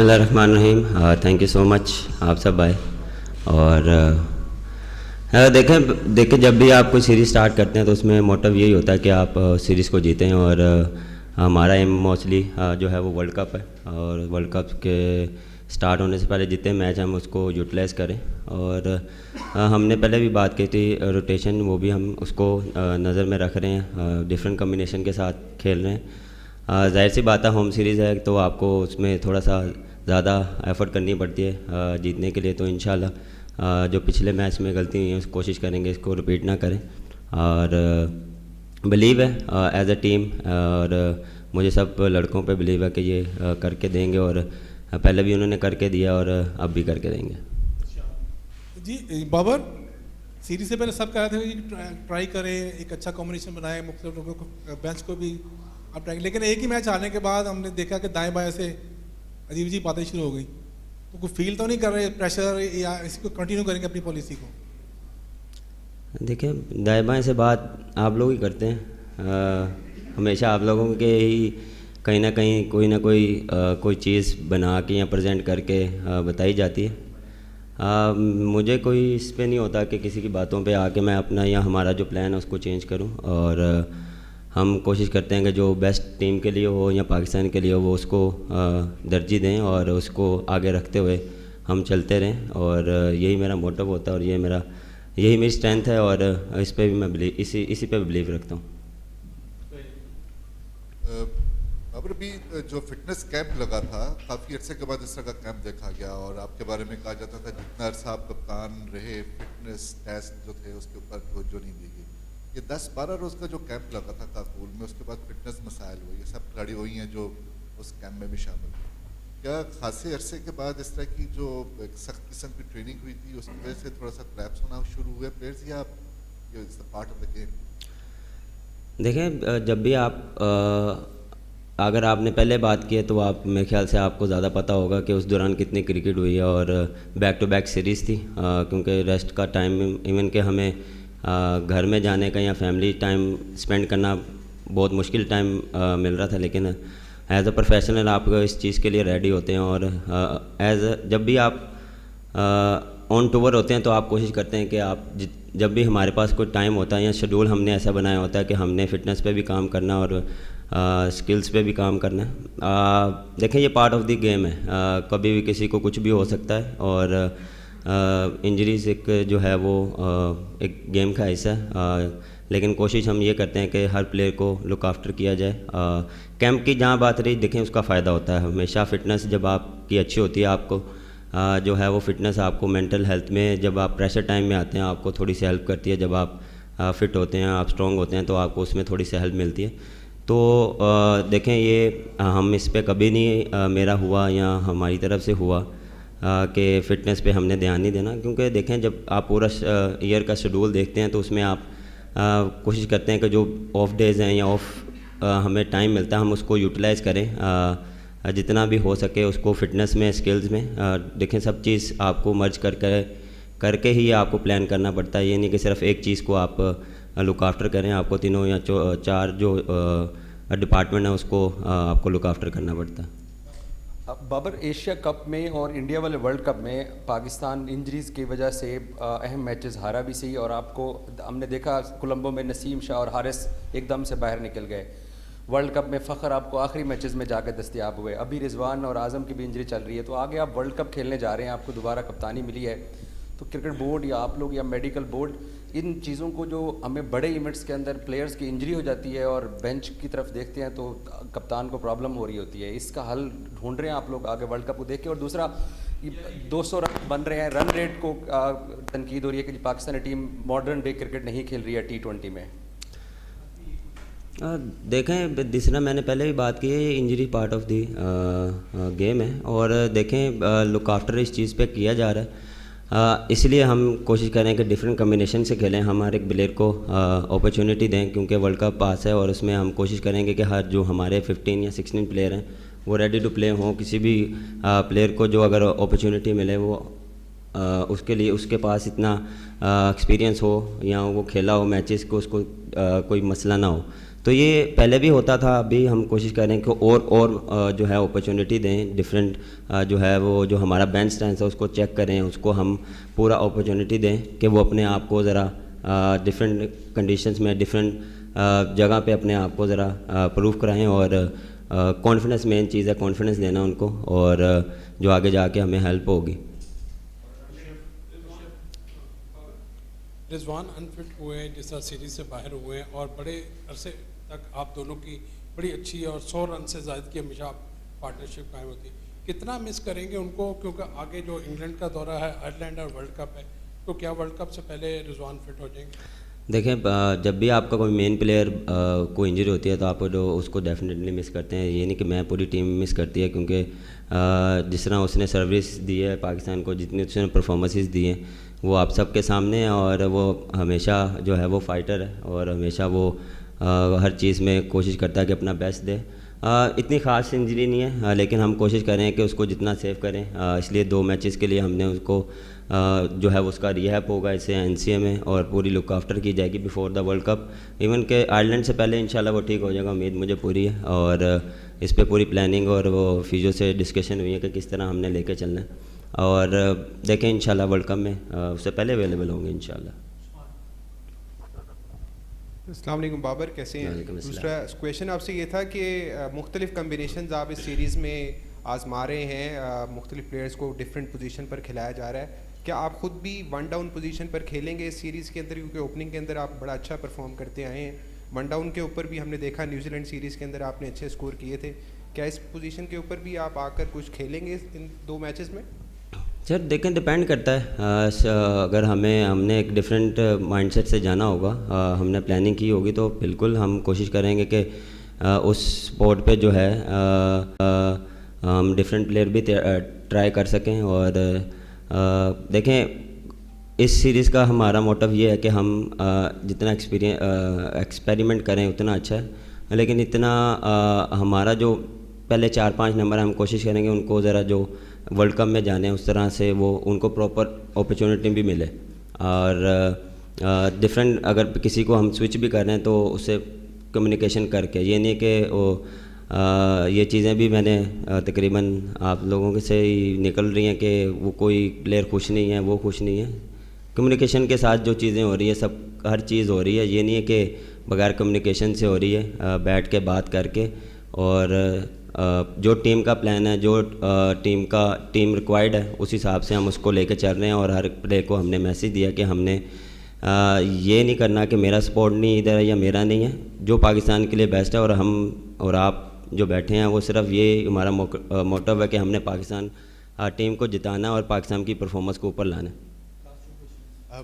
بسم اللہ الرحمن الرحیم. تھینک یو سو مچ آپ سب آئے. اور دیکھیں جب بھی آپ کوئی سیریز سٹارٹ کرتے ہیں تو اس میں موٹو یہی ہوتا ہے کہ آپ سیریز کو جیتیں. اور ہمارا ایم موسٹلی جو ہے وہ ورلڈ کپ ہے, اور ورلڈ کپ کے سٹارٹ ہونے سے پہلے جتنے میچ ہم اس کو یوٹیلائز کریں. اور ہم نے پہلے بھی بات کی تھی روٹیشن, وہ بھی ہم اس کو نظر میں رکھ رہے ہیں, ڈفرینٹ کمبینیشن کے ساتھ کھیل رہے ہیں. ظاہر سی بات ہے ہوم سیریز ہے تو آپ کو اس میں تھوڑا سا زیادہ ایفرٹ کرنی پڑتی ہے جیتنے کے لیے. تو انشاءاللہ جو پچھلے میچ میں غلطی ہوئی ہے اس کوشش کریں گے اس کو رپیٹ نہ کریں. اور بلیو ہے ایز اے ٹیم, اور مجھے سب لڑکوں پہ بلیو ہے کہ یہ کر کے دیں گے, اور پہلے بھی انہوں نے کر کے دیا اور اب بھی کر کے دیں گے. جی بابر, سیریز سے پہلے سب کہہ رہے تھے کہ ٹرائی کریں, ایک اچھا کمبینیشن بنائیں, مختلف لوگوں کو بینچ کو بھی آپ ٹرائی, لیکن ایک ہی میچ آنے کے بعد ہم نے دیکھا کہ دائیں بائیں سے عجیب عجیب باتیں شروع ہو گئی. تو کوئی فیل تو نہیں کر رہے پریشر, یا اس کو کنٹینیو کریں گے اپنی پالیسی کو؟ دیکھیں دائیں بائیں سے بات آپ لوگ ہی کرتے ہیں, ہمیشہ آپ لوگوں کے ہی کہیں نہ کہیں کوئی نہ کوئی چیز بنا کے یا پریزنٹ کر کے بتائی جاتی ہے. مجھے کوئی اس پہ نہیں ہوتا کہ کسی کی باتوں پہ آ کے میں اپنا یا ہمارا جو پلان ہے اس کو چینج کروں. اور ہم کوشش کرتے ہیں کہ جو بیسٹ ٹیم کے لیے ہو یا پاکستان کے لیے ہو وہ اس کو ترجیح دیں, اور اس کو آگے رکھتے ہوئے ہم چلتے رہیں. اور یہی میرا موٹو ہوتا ہے, اور یہی میری اسٹرینتھ ہے, اور اس پہ بھی میں اسی پہ بلیو رکھتا ہوں. ابر بھی جو فٹنس کیمپ لگا تھا کافی عرصے کے بعد اس طرح کا کیمپ دیکھا گیا, اور آپ کے بارے میں کہا جاتا تھا جتنا عرصہ آپ کپتان رہے فٹنس ٹیسٹ جو تھے اس کے اوپر توجہ نہیں دی گئی. یہ 10-12 روز کا جو کیمپ لگا تھا کاکول میں, اس کے بعد فٹنس مسائل ہوئے, یہ سب کھلاڑی وہی ہیں جو اس کیمپ میں بھی شامل ہوئے. کیا خاصے عرصے کے بعد اس طرح کی جو ایک سخت قسم کی ٹریننگ ہوئی تھی اس کی وجہ سے تھوڑا سا کریپس ہونا شروع ہوئے پلیئرز, یا پارٹ آف دا گیم؟ دیکھیں جب بھی آپ اگر آپ نے پہلے بات کی ہے تو آپ میرے خیال سے آپ کو زیادہ پتہ ہوگا کہ اس دوران کتنی کرکٹ ہوئی ہے, اور بیک ٹو بیک سیریز تھی, کیونکہ ریسٹ کا ٹائم ایون کہ ہمیں گھر میں جانے کا یا فیملی ٹائم اسپینڈ کرنا بہت مشکل ٹائم مل رہا تھا. لیکن ایز اے پروفیشنل آپ اس چیز کے لیے ریڈی ہوتے ہیں, اور جب بھی آپ آن ٹور ہوتے ہیں تو آپ کوشش کرتے ہیں کہ آپ جب بھی ہمارے پاس کوئی ٹائم ہوتا ہے یا شیڈول ہم نے ایسا بنایا ہوتا ہے کہ ہم نے فٹنس پہ بھی کام کرنا اور اسکلس پہ بھی کام کرنا ہے. دیکھیں یہ پارٹ آف دی گیم ہے, کبھی بھی کسی کو کچھ بھی ہو سکتا ہے, اور انجریز ایک جو ہے وہ ایک گیم کا حصہ ہے. لیکن کوشش ہم یہ کرتے ہیں کہ ہر پلیئر کو لک آفٹر کیا جائے. کیمپ کی جہاں بات رہی, دیکھیں اس کا فائدہ ہوتا ہے ہمیشہ. فٹنس جب آپ کی اچھی ہوتی ہے, آپ کو جو ہے وہ فٹنس آپ کو مینٹل ہیلتھ میں جب آپ پریشر ٹائم میں آتے ہیں آپ کو تھوڑی سی ہیلپ کرتی ہے. جب آپ فٹ ہوتے ہیں, آپ اسٹرانگ ہوتے ہیں, تو آپ کو اس میں تھوڑی سی ہیلپ ملتی ہے. تو دیکھیں یہ ہم اس پہ کبھی نہیں میرا ہوا یا ہماری طرف سے ہوا کہ فٹنس پہ ہم نے دھیان نہیں دینا, کیونکہ دیکھیں جب آپ پورا ایئر کا شیڈول دیکھتے ہیں تو اس میں آپ کوشش کرتے ہیں کہ جو آف ڈیز ہیں یا ہمیں ٹائم ملتا ہے ہم اس کو یوٹیلائز کریں جتنا بھی ہو سکے اس کو فٹنس میں, اسکلز میں. دیکھیں سب چیز آپ کو مرج کر کے ہی آپ کو پلان کرنا پڑتا ہے. یہ نہیں کہ صرف ایک چیز کو آپ لک آفٹر کریں, آپ کو تینوں یا 4 جو ڈپارٹمنٹ ہیں اس کو آپ کو لک آفٹر کرنا پڑتا ہے. بابر, ایشیا کپ میں اور انڈیا والے ورلڈ کپ میں پاکستان انجریز کی وجہ سے اہم میچز ہارا بھی صحیح, اور آپ کو ہم نے دیکھا کولمبو میں نسیم شاہ اور حارث ایک دم سے باہر نکل گئے. ورلڈ کپ میں فخر آپ کو آخری میچز میں جا کے دستیاب ہوئے. ابھی رضوان اور اعظم کی بھی انجری چل رہی ہے, تو آگے آپ ورلڈ کپ کھیلنے جا رہے ہیں, آپ کو دوبارہ کپتانی ملی ہے, تو کرکٹ بورڈ یا آپ لوگ یا میڈیکل بورڈ ان چیزوں کو, جو ہمیں بڑے ایونٹس کے اندر پلیئرز کی انجری ہو جاتی ہے اور بینچ کی طرف دیکھتے ہیں تو کپتان کو پرابلم ہو رہی ہوتی ہے, اس کا حل ڈھونڈ رہے ہیں آپ لوگ آگے ورلڈ کپ کو دیکھ کے؟ اور دوسرا 200 رن بن رہے ہیں, رن ریٹ کو تنقید ہو رہی ہے کہ Pakistani team modern day cricket نہیں کھیل رہی ہے T20 میں. دیکھیں جس طرح میں نے پہلے بھی بات کی ہے, یہ injury part of the game ہے, اور دیکھیں لک آفٹر اس چیز پہ کیا جا رہا ہے. اس لیے ہم کوشش کریں کہ ڈفرینٹ کمبینیشن سے کھیلیں, ہم ہر ایک پلیئر کو اپرچونیٹی دیں, کیونکہ ورلڈ کپ پاس ہے, اور اس میں ہم کوشش کریں گے کہ ہر جو ہمارے 15 یا 16 پلیئر ہیں وہ ریڈی ٹو پلے ہوں. کسی بھی پلیئر کو جو اگر اپرچونیٹی ملے وہ اس کے لیے اس کے پاس اتنا ایکسپیرینس ہو یا وہ کھیلا ہو میچز کو, اس کو کوئی مسئلہ نہ ہو. تو یہ پہلے بھی ہوتا تھا, ابھی ہم کوشش کر رہے ہیں کہ اور جو ہے اپرچونیٹی دیں, ڈفرینٹ جو ہے وہ جو ہمارا بینچ اسٹرینتھ ہے اس کو چیک کریں, اس کو ہم پورا اپرچونیٹی دیں کہ وہ اپنے آپ کو ذرا ڈفرینٹ کنڈیشنز میں ڈفرینٹ جگہ پہ اپنے آپ کو ذرا پروف کرائیں. اور کانفیڈنس مین چیز ہے, کانفیڈنس دینا ان کو, اور جو آگے جا کے ہمیں ہیلپ ہوگی. رضوان انفٹ ہوئے ہیں جس طرح سیریز سے باہر ہوئے ہیں, اور بڑے عرصے تک آپ دونوں کی بڑی اچھی اور 100 رن سے زائد کی ہمیشہ پارٹنرشپ قائم ہوتی ہے. کتنا مس کریں گے ان کو, کیونکہ آگے جو انگلینڈ کا دورہ ہے, آئرلینڈ اور ورلڈ کپ ہے, تو کیا ورلڈ کپ سے پہلے رضوان فٹ ہو جائیں گے؟ دیکھیں, جب بھی آپ کا کوئی مین پلیئر کو انجری ہوتی ہے تو آپ جو اس کو ڈیفینیٹلی مس کرتے ہیں. یہ نہیں کہ میں پوری ٹیم مس کرتی ہے, کیونکہ جس طرح اس نے سروس دی ہے پاکستان کو, جتنی اس نے پرفارمنسز دی ہیں وہ آپ سب کے سامنے ہیں, اور وہ ہمیشہ جو ہے وہ فائٹر ہے, اور ہمیشہ وہ ہر چیز میں کوشش کرتا ہے کہ اپنا بیسٹ دے. اتنی خاص انجری نہیں ہے, لیکن ہم کوشش کریں کہ اس کو جتنا سیو کریں, اس لیے 2 میچز کے لیے ہم نے اس کو جو ہے اس کا ریہیب ہوگا اسے NCA میں, اور پوری لک آفٹر کی جائے گی before the world cup. Even کہ آئرلینڈ سے پہلے انشاءاللہ وہ ٹھیک ہو جائے گا, امید مجھے پوری ہے, اور اس پہ پوری پلاننگ اور وہ فیزیو سے ڈسکشن ہوئی ہے کہ کس طرح ہم نے لے کے چلنا ہے, اور دیکھیں انشاءاللہ ورلڈ کپ میں اس سے پہلے اویلیبل ہوں گے انشاءاللہ. السلام علیکم بابر, کیسے ہیں؟ دوسرا کویشچن آپ سے یہ تھا کہ مختلف کمبینیشنز آپ اس سیریز میں آزما رہے ہیں, مختلف پلیئرز کو ڈفرینٹ پوزیشن پر کھلایا جا رہا ہے. کیا آپ خود بھی 1 ڈاؤن پوزیشن پر کھیلیں گے اس سیریز کے اندر, کیونکہ اوپننگ کے اندر آپ بڑا اچھا پرفارم کرتے آئے ہیں. 1 ڈاؤن کے اوپر بھی ہم نے دیکھا نیوزی لینڈ سیریز کے اندر آپ نے اچھے اسکور کیے تھے. کیا اس پوزیشن کے اوپر بھی آپ آ کر کچھ کھیلیں گے ان 2 میچز میں؟ سر دیکھیں, ڈپینڈ کرتا ہے. اگر ہم نے ایک ڈفرینٹ مائنڈ سیٹ سے جانا ہوگا, ہم نے پلاننگ کی ہوگی, تو بالکل ہم کوشش کریں گے کہ اس اسپورٹ پہ جو ہے ہم ڈفرینٹ پلیئر بھی ٹرائی کر سکیں. اور دیکھیں, اس سیریز کا ہمارا موٹو یہ ہے کہ ہم جتنا ایکسپیریمنٹ کریں اتنا اچھا ہے, لیکن اتنا ہمارا جو پہلے 4-5 نمبر ہم کوشش کریں گے ان کو ذرا جو ورلڈ کپ میں جانے اس طرح سے وہ ان کو پراپر اپرچونیٹی بھی ملے. اور ڈفرینٹ اگر کسی کو ہم سوئچ بھی کر رہے ہیں تو اسے کمیونیکیشن کر کے, یہ نہیں کہ وہ یہ چیزیں بھی میں نے تقریباً آپ لوگوں کے سے ہی نکل رہی ہیں کہ وہ کوئی پلیئر خوش نہیں ہے, وہ خوش نہیں ہے. کمیونیکیشن کے ساتھ جو چیزیں ہو رہی ہیں, سب ہر چیز ہو رہی ہے, یہ نہیں ہے کہ بغیر کمیونیکیشن سے ہو رہی ہے, بیٹھ کے بات کر کے. اور جو ٹیم کا پلان ہے, جو ٹیم ریکوائرڈ ہے, اس حساب سے ہم اس کو لے کے چل رہے ہیں. اور ہر پلیئر کو ہم نے میسیج دیا کہ ہم نے یہ نہیں کرنا کہ میرا سپورٹ نہیں ادھر ہے یا میرا نہیں ہے, جو پاکستان کے لیے بیسٹ ہے. اور ہم اور آپ جو بیٹھے ہیں وہ صرف یہ ہمارا موٹو ہے کہ ہم نے پاکستان ٹیم کو جتانا اور پاکستان کی پرفارمنس کو اوپر لانا.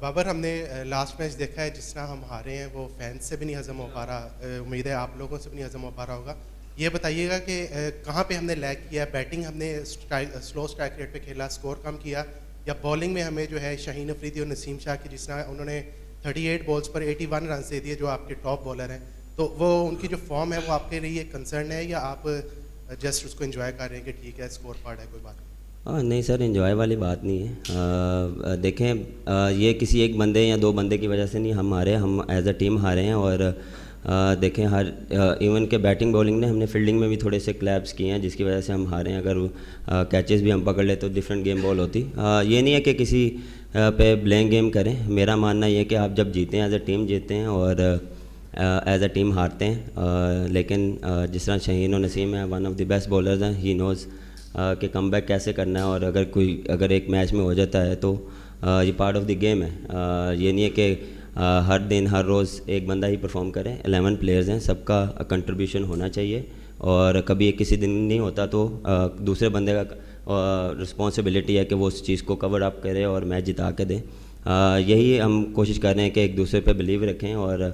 بابر, ہم نے لاسٹ میچ دیکھا ہے جس طرح ہم ہارے ہیں وہ فینس سے بھی نہیں ہضم ہو پا رہا, امید ہے آپ لوگوں سے بھی نہیں ہضم ہو پا رہا ہوگا. یہ بتائیے گا کہ کہاں پہ ہم نے لیگ کیا؟ بیٹنگ ہم نے سلو اسٹرائک ریٹ پہ کھیلا, اسکور کم کیا, یا بولنگ میں ہمیں جو ہے شاہین افریدی اور نسیم شاہ کی جس طرح انہوں نے 38 بالز پر 81 رنز دے دیے, جو آپ کے ٹاپ بالر ہیں, تو وہ ان کی جو فارم ہے وہ آپ کے لیے کنسرن ہے, یا آپ جسٹ اس کو انجوائے کر رہے ہیں کہ ٹھیک ہے اسکور پارٹ ہے کوئی بات نہیں؟ نہیں سر, انجوائے والی بات نہیں ہے. دیکھیں, یہ کسی ایک بندے یا 2 بندے کی وجہ سے نہیں ہم ہارے, ہم ایز اے ٹیم ہارے ہیں. اور دیکھیں, ہر ایون کہ بیٹنگ بولنگ نے ہم نے فیلڈنگ میں بھی تھوڑے سے کلیپس کیے ہیں جس کی وجہ سے ہم ہارے ہیں. اگر کیچز بھی ہم پکڑ لیں تو ڈفرینٹ گیم بال ہوتی. یہ نہیں ہے کہ کسی پہ بلیم گیم کریں. میرا ماننا یہ ہے کہ آپ جب جیتے ہیں ایز اے ٹیم جیتے ہیں اور ایز اے ٹیم ہارتے ہیں. لیکن جس طرح شہین و نسیم ہے, one of the best bowlers ہیں, ہی نوز کہ کم بیک کیسے کرنا ہے. اور اگر ایک میچ میں ہو جاتا ہے تو یہ پارٹ آف دی گیم ہے. یہ نہیں ہے کہ ہر دن ہر روز ایک بندہ ہی پرفارم کرے. 11 پلیئرز ہیں, سب کا کنٹریبیوشن ہونا چاہیے. اور کبھی کسی دن نہیں ہوتا تو دوسرے بندے کا رسپانسبلٹی ہے کہ وہ اس چیز کو کور اپ کرے اور میچ جتا کے دے. یہی ہم کوشش کر رہے ہیں کہ ایک دوسرے پہ بلیو رکھیں, اور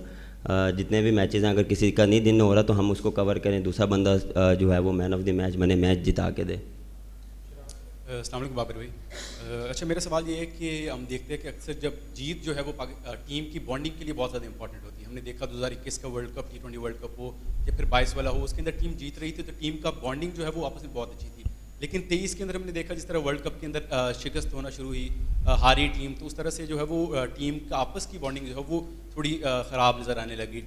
جتنے بھی میچز ہیں اگر کسی کا نہیں دن ہو رہا تو ہم اس کو کور کریں, دوسرا بندہ جو ہے وہ مین آف دی میچ بنے, میچ جتا کے دے. السلام علیکم بابر بھائی. اچھا, میرا سوال یہ ہے کہ ہم دیکھتے ہیں کہ اکثر جب جیت جو ہے وہ ٹیم کی بانڈنگ کے لیے بہت زیادہ امپورٹنٹ ہوتی ہے. ہم نے دیکھا 2021 کا world cup, T20 world cup ہو یا پھر 22 والا ہو, اس کے اندر ٹیم جیت رہی تھی تو ٹیم کا بانڈنگ جو ہے وہ آپس میں بہت اچھی تھی. لیکن 23 کے اندر ہم نے دیکھا جس طرح ورلڈ کپ کے اندر شکست ہونا شروع ہوئی, ہاری ٹیم, تو اس طرح سے جو ہے وہ ٹیم کا آپس کی بانڈنگ جو ہے وہ تھوڑی خراب نظر آنے لگی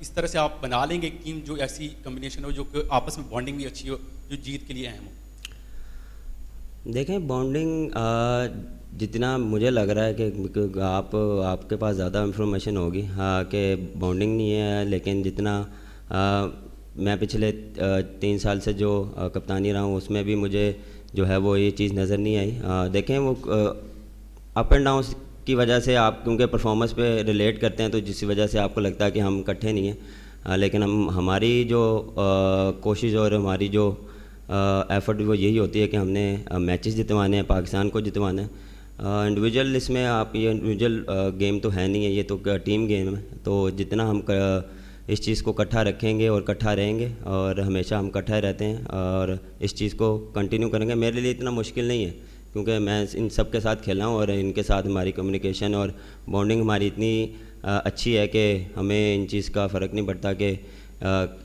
اس طرح سے آپ بنا لیں گے ایک ٹیم جو ایسی کمبینیشن ہو جو کہ آپس میں بانڈنگ بھی اچھی ہو جو جیت کے لیے اہم ہو؟ دیکھیں بانڈنگ جتنا مجھے لگ رہا ہے کہ آپ کے پاس زیادہ انفارمیشن ہوگی کہ بانڈنگ نہیں ہے، لیکن جتنا میں پچھلے 3 سال سے جو کپتانی رہا ہوں اس میں بھی مجھے جو ہے وہ یہ چیز نظر نہیں آئی. دیکھیں وہ اپ اینڈ ڈاؤنس کی وجہ سے آپ کیونکہ پرفارمنس پہ ریلیٹ کرتے ہیں تو جس وجہ سے آپ کو لگتا ہے کہ ہم اکٹھے نہیں ہیں، لیکن ہماری جو کوشش اور ہماری جو ایفرٹ وہ یہی ہوتی ہے کہ ہم نے میچز جتوانے ہیں، پاکستان کو جتوانا ہے. انڈیویجول اس میں آپ یہ انڈیویجول گیم تو ہے نہیں ہے، یہ تو ٹیم گیم ہے. تو جتنا ہم اس چیز کو اکٹھا رکھیں گے اور اکٹھا رہیں گے، اور ہمیشہ ہم اکٹھا رہتے ہیں اور اس چیز کو کنٹینیو کریں گے. میرے لیے اتنا مشکل نہیں ہے کیونکہ میں ان سب کے ساتھ کھیلا ہوں اور ان کے ساتھ ہماری کمیونیکیشن اور بانڈنگ ہماری اتنی اچھی ہے کہ ہمیں ان چیز کا فرق نہیں پڑتا کہ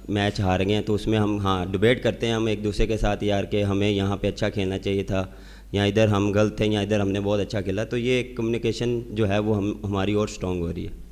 میچ ہار گئے ہیں تو اس میں ہم ڈبیٹ کرتے ہیں ہم ایک دوسرے کے ساتھ یار کہ ہمیں یہاں پہ اچھا کھیلنا چاہیے تھا، یا ادھر ہم غلط تھے، یا ادھر ہم نے بہت اچھا کھیلا. تو یہ کمیونیکیشن جو ہے وہ ہماری اور اسٹرانگ ہو رہی ہے.